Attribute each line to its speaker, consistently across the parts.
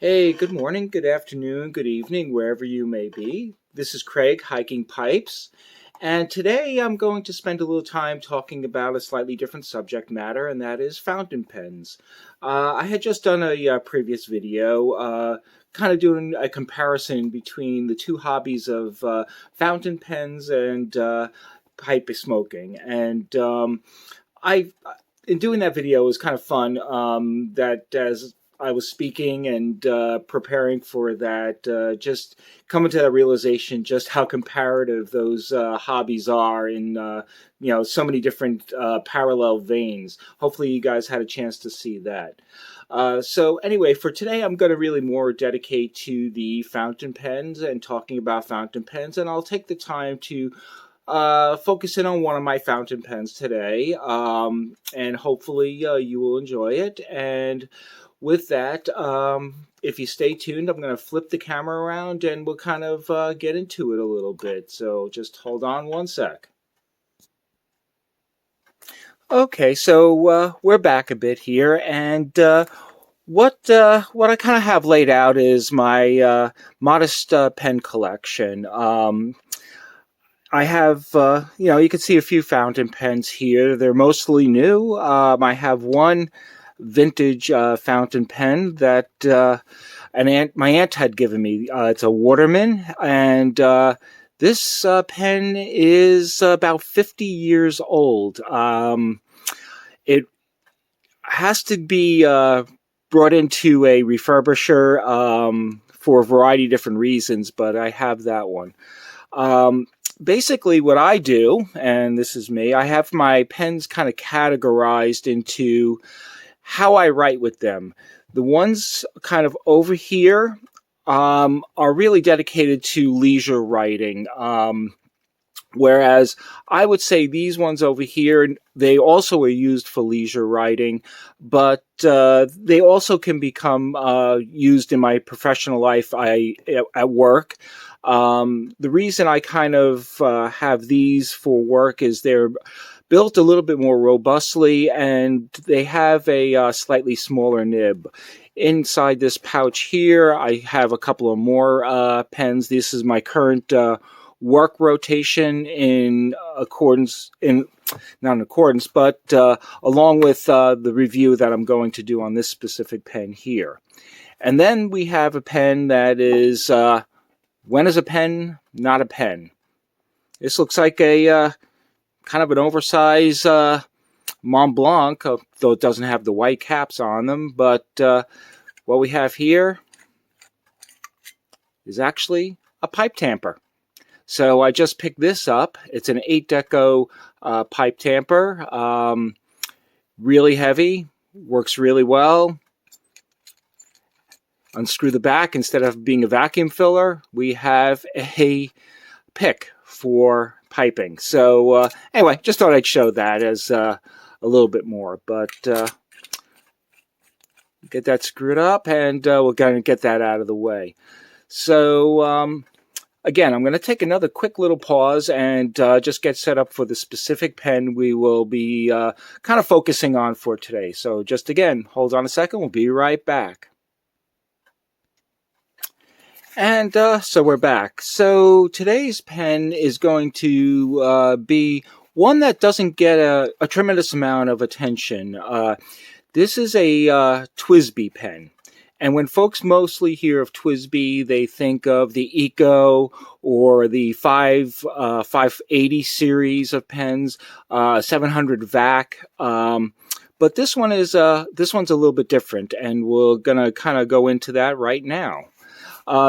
Speaker 1: Hey, good morning, good afternoon, good evening, wherever you may be. This is Craig, Hiking Pipes, and today I'm going to spend a little time talking about a slightly different subject matter, and that is fountain pens. I had just done a previous video, kind of doing a comparison between the two hobbies of fountain pens and pipe smoking, and I in doing that video, it was kind of fun. That as I was speaking and preparing for that, just coming to that realization just how comparative those hobbies are in so many different parallel veins. Hopefully, you guys had a chance to see that. So anyway, for today, I'm going to really more dedicate to the fountain pens and talking about fountain pens, and I'll take the time to focus in on one of my fountain pens today, and hopefully you will enjoy it. And with that, if you stay tuned, I'm going to flip the camera around and we'll kind of get into it a little bit. So just hold on one sec. Okay, so we're back a bit here, and what I kind of have laid out is my modest pen collection. I have, you can see a few fountain pens here. They're mostly new. I have one vintage fountain pen that my aunt had given me. It's a Waterman, and this pen is about 50 years old. It has to be brought into a refurbisher for a variety of different reasons, but I have that one. Basically, what I do, and this is me, I have my pens kind of categorized into how I write with them. The ones kind of over here are really dedicated to leisure writing. Whereas I would say these ones over here, they also are used for leisure writing, but they also can become used in my professional life at work. The reason I kind of have these for work is they're built a little bit more robustly, and they have a slightly smaller nib. Inside this pouch here, I have a couple of more pens. This is my current work rotation in accordance, not in accordance, but along with the review that I'm going to do on this specific pen here. And then we have a pen that is, when is a pen not a pen? This looks like a kind of an oversized Mont Blanc, though it doesn't have the white caps on them. But what we have here is actually a pipe tamper. So I just picked this up. It's an 8 Deco pipe tamper. Really heavy, works really well. Unscrew the back. Instead of being a vacuum filler, we have a pick for piping. So anyway, just thought I'd show that as a little bit more. But get that screwed up, and we're going to get that out of the way. So again, I'm going to take another quick little pause and just get set up for the specific pen we will be kind of focusing on for today. So just again, hold on a second. We'll be right back. And so we're back. So today's pen is going to be one that doesn't get a tremendous amount of attention. This is a TWSBI pen. And when folks mostly hear of TWSBI, they think of the Eco or the 580 series of pens, 700 VAC. But this one's a little bit different, and we're gonna kind of go into that right now.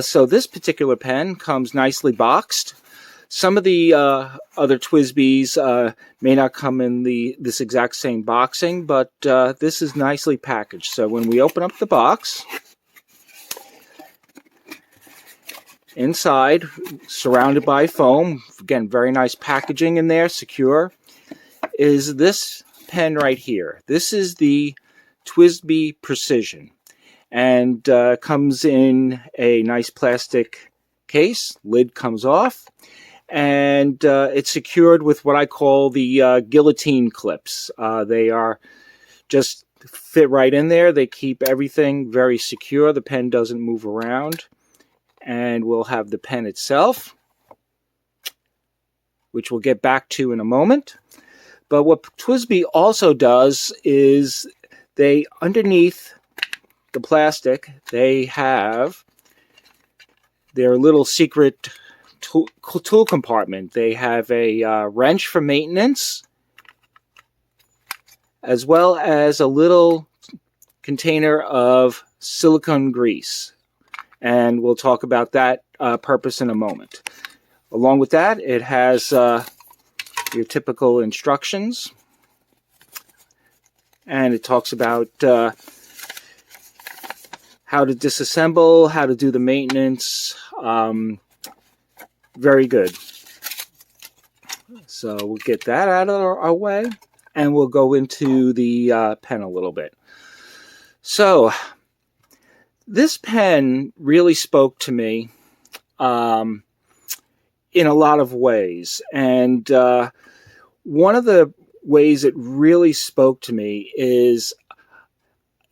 Speaker 1: So this particular pen comes nicely boxed. Some of the other TWSBIs may not come in this exact same boxing, but this is nicely packaged. So when we open up the box, inside, surrounded by foam, again, very nice packaging in there, secure, is this pen right here. This is the TWSBI Precision, and comes in a nice plastic case. Lid comes off, and it's secured with what I call the guillotine clips. They are just fit right in there. They keep everything very secure. The pen doesn't move around. And we'll have the pen itself, which we'll get back to in a moment. But what TWSBI also does is they, underneath the plastic, they have their little secret tool compartment. They have a wrench for maintenance, as well as a little container of silicone grease. And we'll talk about that purpose in a moment. Along with that, it has your typical instructions. And it talks about how to disassemble, how to do the maintenance. Very good. So we'll get that out of our way, and we'll go into the pen a little bit. So this pen really spoke to me in a lot of ways. And one of the ways it really spoke to me is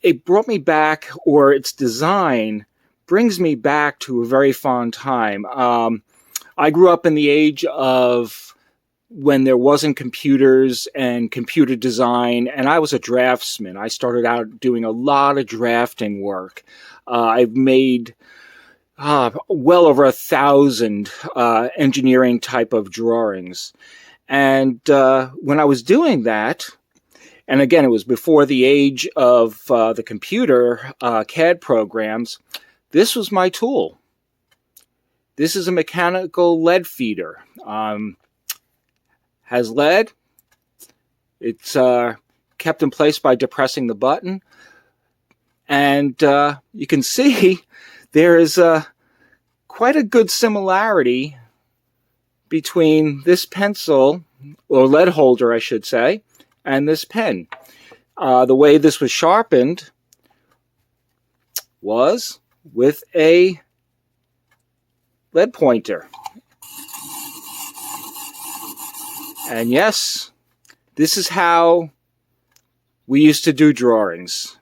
Speaker 1: it brought me back, or its design brings me back to a very fond time. I grew up in the age of when there wasn't computers and computer design, and I was a draftsman. I started out doing a lot of drafting work. I've made well over 1,000 engineering type of drawings. And when I was doing that, and again, it was before the age of the computer CAD programs, this was my tool. This is a mechanical lead feeder. Has lead. It's kept in place by depressing the button. And you can see there is quite a good similarity between this pencil, or lead holder, I should say, and this pen. The way this was sharpened was with a lead pointer. And yes, this is how we used to do drawings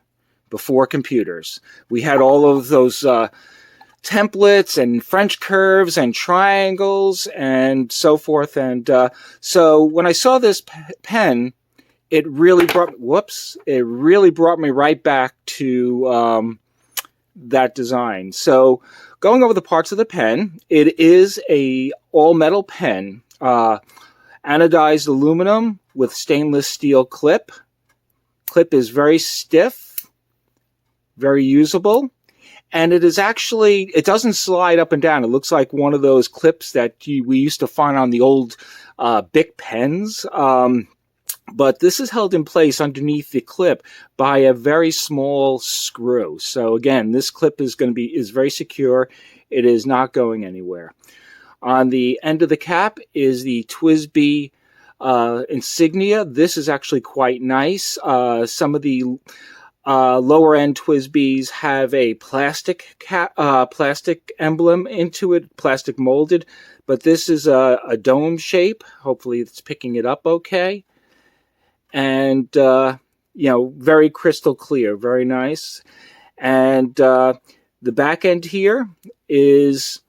Speaker 1: before computers. We had all of those templates and French curves and triangles and so forth. And so when I saw this pen, it really brought me right back to that design. So going over the parts of the pen, it is a all-metal pen, anodized aluminum with stainless steel clip. Clip is very stiff, very usable. And it is actually, it doesn't slide up and down. It looks like one of those clips that we used to find on the old Bic pens. But this is held in place underneath the clip by a very small screw. So again, this clip is very secure. It is not going anywhere. On the end of the cap is the TWSBI insignia. This is actually quite nice. Some of the lower end TWSBIs have a plastic emblem into it, plastic molded, but this is a dome shape. Hopefully it's picking it up okay. And, very crystal clear, very nice. And the back end here is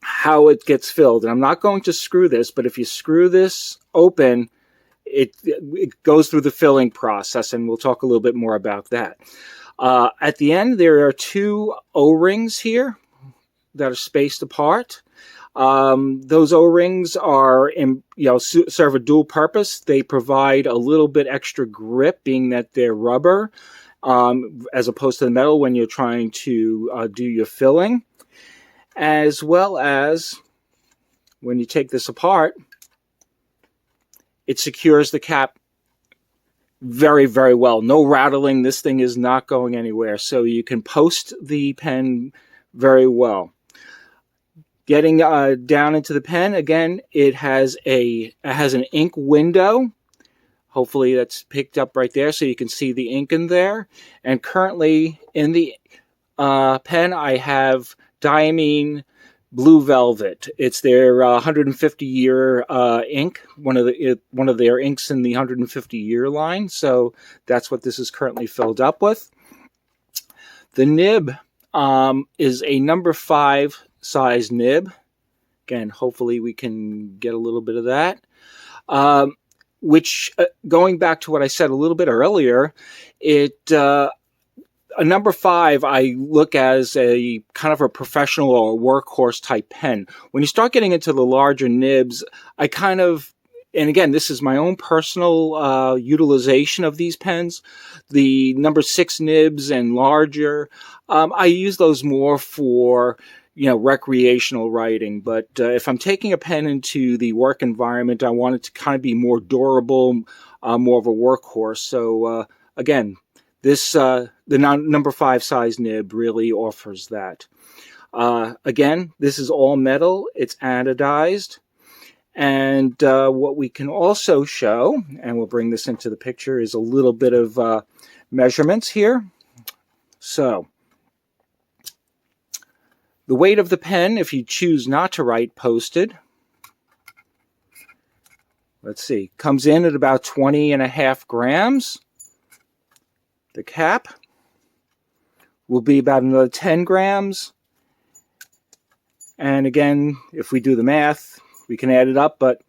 Speaker 1: how it gets filled. And I'm not going to screw this, but if you screw this open, it goes through the filling process, and we'll talk a little bit more about that. At the end, there are two O-rings here that are spaced apart. Those O-rings are, serve a dual purpose. They provide a little bit extra grip, being that they're rubber, as opposed to the metal when you're trying to do your filling. As well as, when you take this apart, it secures the cap very, very well. No rattling. This thing is not going anywhere. So you can post the pen very well. Getting down into the pen, again, it has an ink window. Hopefully that's picked up right there so you can see the ink in there. And currently in the pen, I have diamine Blue Velvet. It's their 150-year ink, one of their inks in the 150-year line. So that's what this is currently filled up with. The nib is a number 5 size nib. Again, hopefully we can get a little bit of that. Which, going back to what I said a little bit earlier, a number 5 I look as a kind of a professional or workhorse type pen. When you start getting into the larger nibs, I kind of, and again, this is my own personal utilization of these pens. The number 6 nibs and larger, I use those more for recreational writing. But if I'm taking a pen into the work environment, I want it to kind of be more durable, more of a workhorse. So again, the number 5 size nib really offers that. Again, this is all metal. It's anodized. And what we can also show, and we'll bring this into the picture, is a little bit of measurements here. So the weight of the pen, if you choose not to write posted, let's see, comes in at about 20.5 grams. The cap will be about another 10 grams. And again, if we do the math, we can add it up, but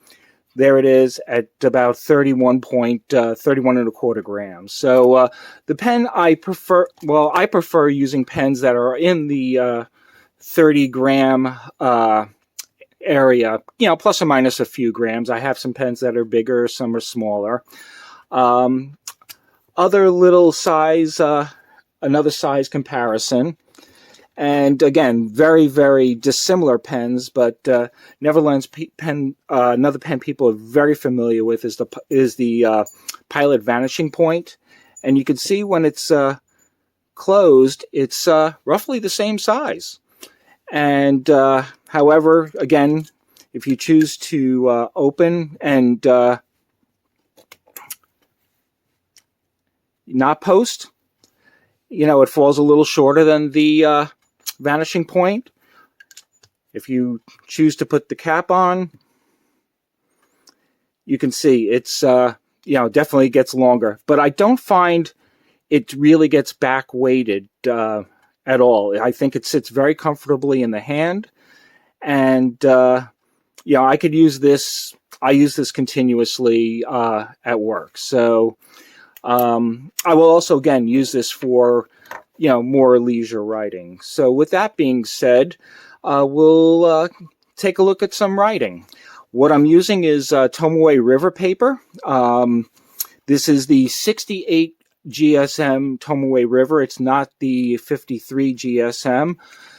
Speaker 1: there it is at about 31.125 grams. So the pen I prefer using pens that are in the 30 gram area, plus or minus a few grams. I have some pens that are bigger, some are smaller. Other little size, another size comparison. And again, very, very dissimilar pens, but nevertheless, another pen people are very familiar with is the Pilot Vanishing Point. And you can see when it's closed, it's roughly the same size. And however, again, if you choose to open and not post, it falls a little shorter than the Vanishing Point. If you choose to put the cap on, you can see it's definitely gets longer. But I don't find it really gets back weighted at all. I think it sits very comfortably in the hand, and I could use this. I use this continuously at work. So I will also again use this for more leisure writing. So with that being said, we'll take a look at some writing. What I'm using is Tomoe River paper. This is the 68 GSM Tomoe River. It's not the 53 GSM.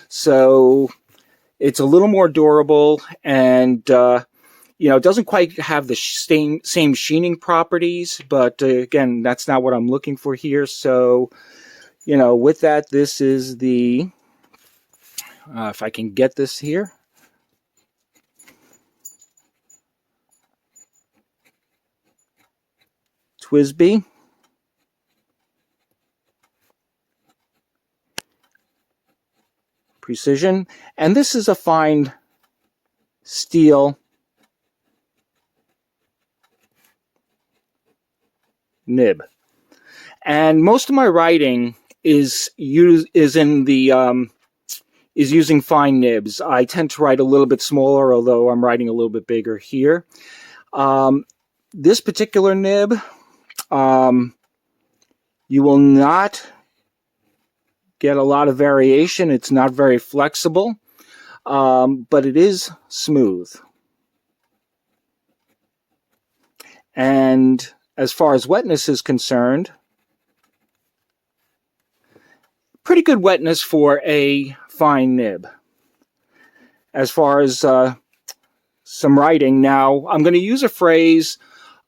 Speaker 1: So it's a little more durable, and it doesn't quite have the same sheening properties, but again, that's not what I'm looking for here. So with that, this is the, if I can get this here. TWSBI. Precision. And this is a fine steel nib. And most of my writing is using fine nibs. I tend to write a little bit smaller, although I'm writing a little bit bigger here. This particular nib, you will not get a lot of variation. It's not very flexible, but it is smooth. And as far as wetness is concerned, pretty good wetness for a fine nib. As far as some writing, now I'm going to use a phrase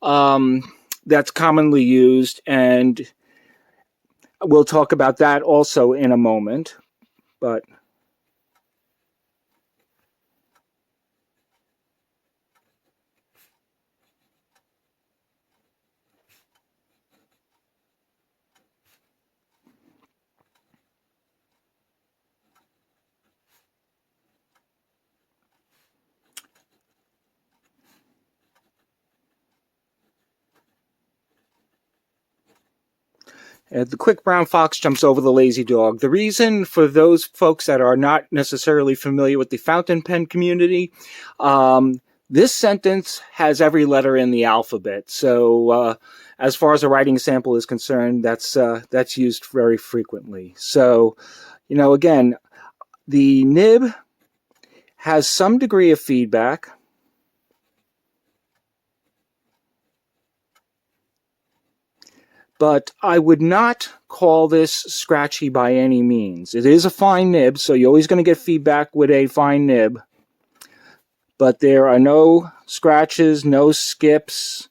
Speaker 1: that's commonly used, and we'll talk about that also in a moment. But The quick brown fox jumps over the lazy dog. The reason, for those folks that are not necessarily familiar with the fountain pen community, this sentence has every letter in the alphabet. So as far as a writing sample is concerned, that's used very frequently. So, again, the nib has some degree of feedback. But I would not call this scratchy by any means. It is a fine nib, so you're always going to get feedback with a fine nib. But there are no scratches, no skips.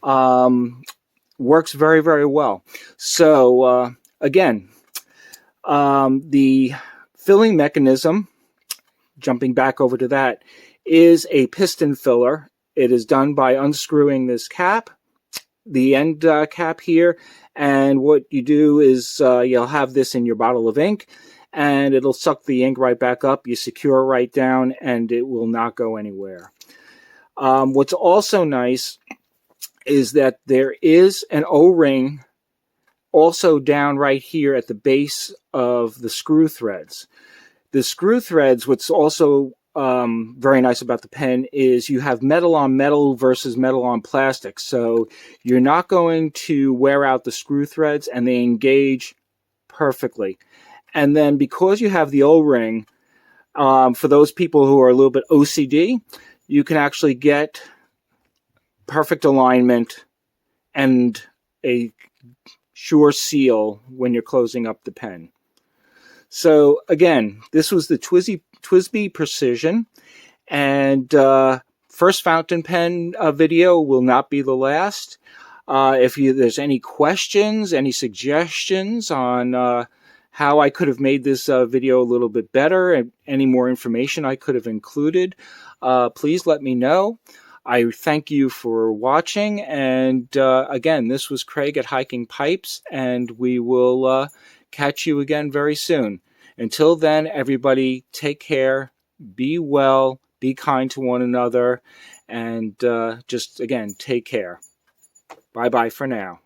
Speaker 1: Works very, very well. So, again, the filling mechanism, jumping back over to that, is a piston filler. It is done by unscrewing this cap, the end cap here, and what you do is you'll have this in your bottle of ink, and it'll suck the ink right back up. You secure right down, and it will not go anywhere. What's also nice is that there is an O-ring also down right here at the base of the screw threads. The screw threads, what's also very nice about the pen is you have metal on metal versus metal on plastic. So you're not going to wear out the screw threads, and they engage perfectly. And then because you have the O-ring, for those people who are a little bit OCD, you can actually get perfect alignment and a sure seal when you're closing up the pen. So again, this was the TWSBI Precision, and first fountain pen video will not be the last. If there's any questions, any suggestions on how I could have made this video a little bit better, and any more information I could have included, please let me know. I thank you for watching, and again, this was Craig at Hiking Pipes, and we will catch you again very soon. Until then, everybody, take care, be well, be kind to one another, and just, again, take care. Bye-bye for now.